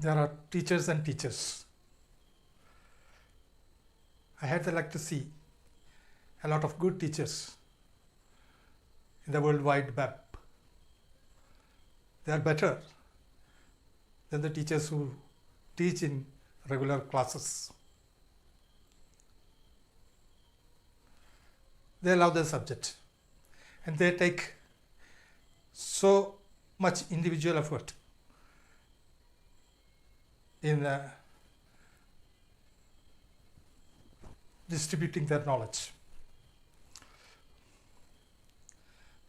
There are teachers and teachers. I had the luck to see a lot of good teachers in the World Wide Web. They are better than the teachers who teach in regular classes. They love the subject and they take so much individual effort in distributing their knowledge.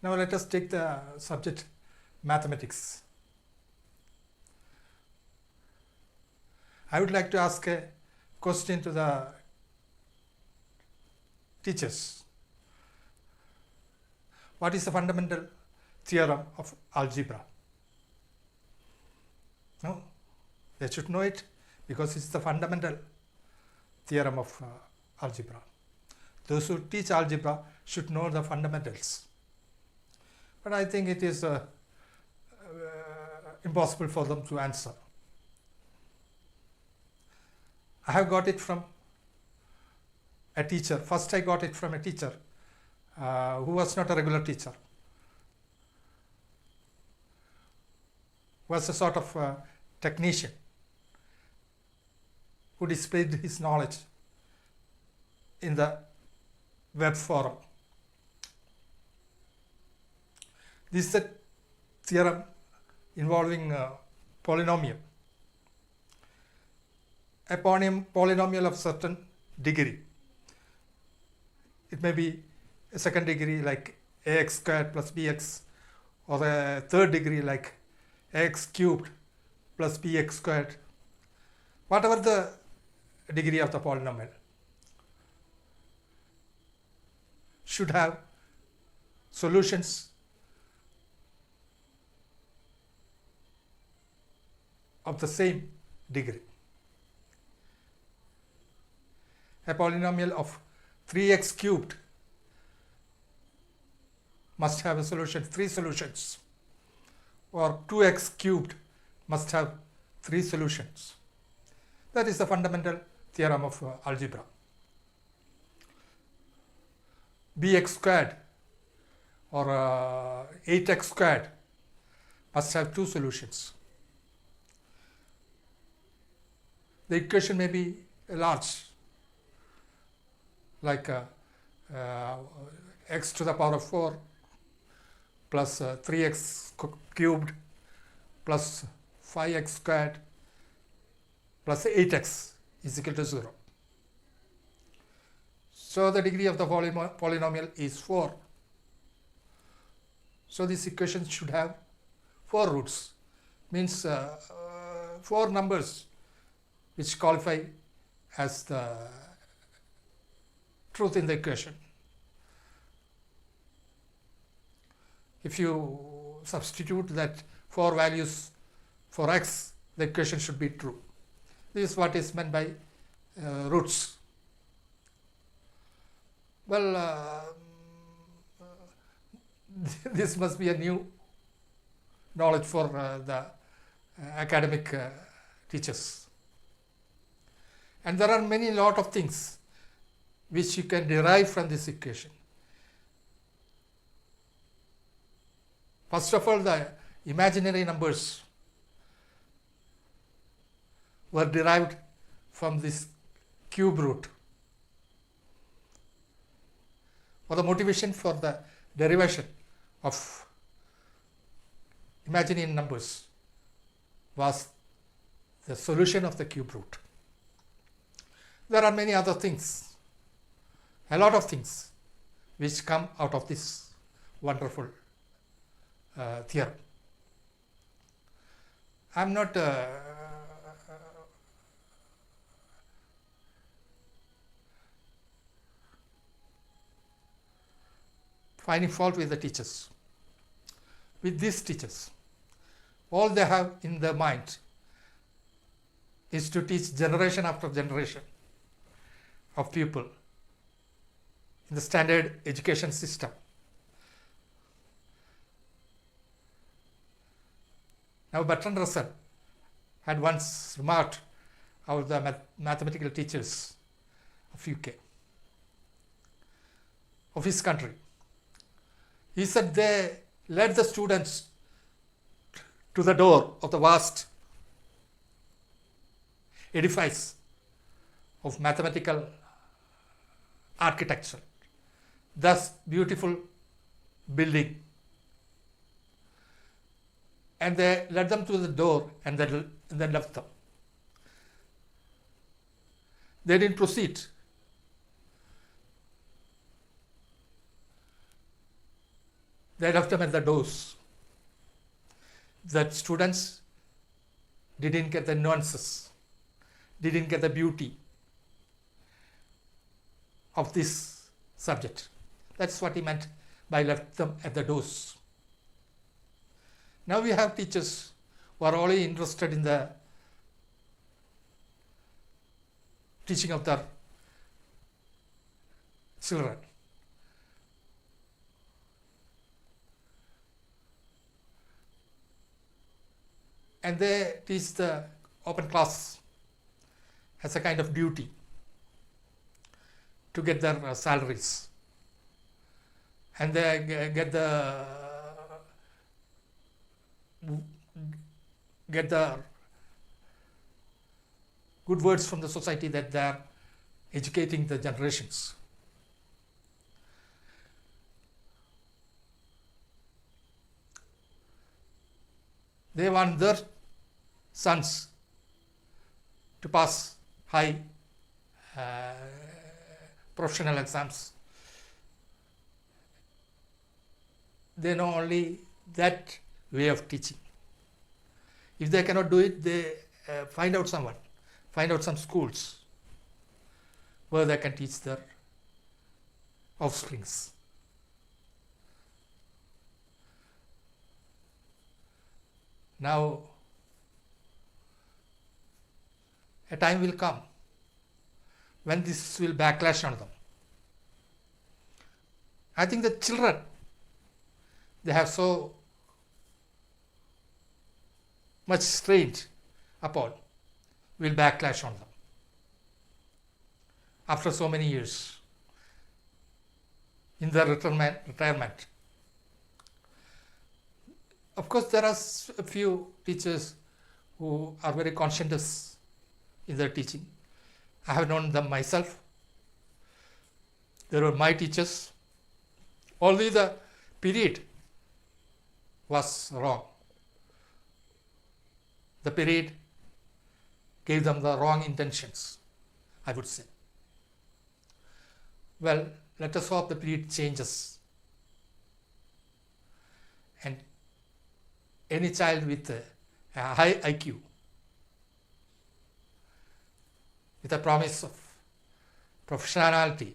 Now let us take the subject mathematics. I would like to ask a question to the teachers. What is the fundamental theorem of algebra? No, they should know it because it's the fundamental theorem of algebra. Those who teach algebra should know the fundamentals. But I think it is impossible for them to answer. I have got it from a teacher. First I got it from a teacher who was not a regular teacher. Was a sort of technician who displayed his knowledge in the web forum. This is a theorem involving polynomial. A polynomial of certain degree. It may be a second degree like ax squared plus bx, or a third degree like ax cubed plus bx squared. Whatever the degree of the polynomial should have solutions of the same degree. A polynomial of 3x cubed must have a solution, 3 solutions, or 2x cubed must have 3 solutions. That is the fundamental theorem of algebra. Bx squared or 8x squared must have 2 solutions. The equation may be large, like x to the power of 4 plus 3x cubed plus 5x squared plus 8x is equal to 0. So the degree of the polynomial is 4. So this equation should have 4 roots, means 4 numbers which qualify as the truth in the equation. If you substitute that 4 values for x, the equation should be true. This is what is meant by roots. Well, this must be a new knowledge for the academic teachers. And there are many lot of things which you can derive from this equation. First of all, the imaginary numbers were derived from this cube root. For the motivation for the derivation of imaginary numbers was the solution of the cube root. There are many other things, a lot of things which come out of this wonderful theorem. I am not finding fault with the teachers. With these teachers, all they have in their mind is to teach generation after generation of people in the standard education system. Now Bertrand Russell had once remarked about the mathematical teachers of UK, of his country. He said they led the students to the door of the vast edifice of mathematical architecture, thus beautiful building, and they led them to the door and then left them. They didn't proceed. They left them at the doors. The students didn't get the nuances, didn't get the beauty of this subject. That's what he meant by left them at the doors. Now we have teachers who are only interested in the teaching of their children. And they teach the open class as a kind of duty to get their salaries, and they get the good words from the society that they are educating the generations. They want their sons to pass high professional exams. They know only that way of teaching. If they cannot do it, they find out some schools where they can teach their offsprings. Now, a time will come when this will backlash on them. I think the children, they have so much strained upon, will backlash on them after so many years in their retirement. Of course, there are a few teachers who are very conscientious in their teaching. I have known them myself. They were my teachers. Only the period was wrong. The period gave them the wrong intentions, I would say. Well, let us hope the period changes, and any child with a high IQ, with a promise of professionality,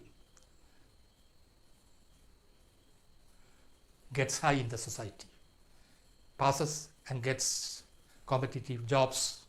gets high in the society, passes and gets competitive jobs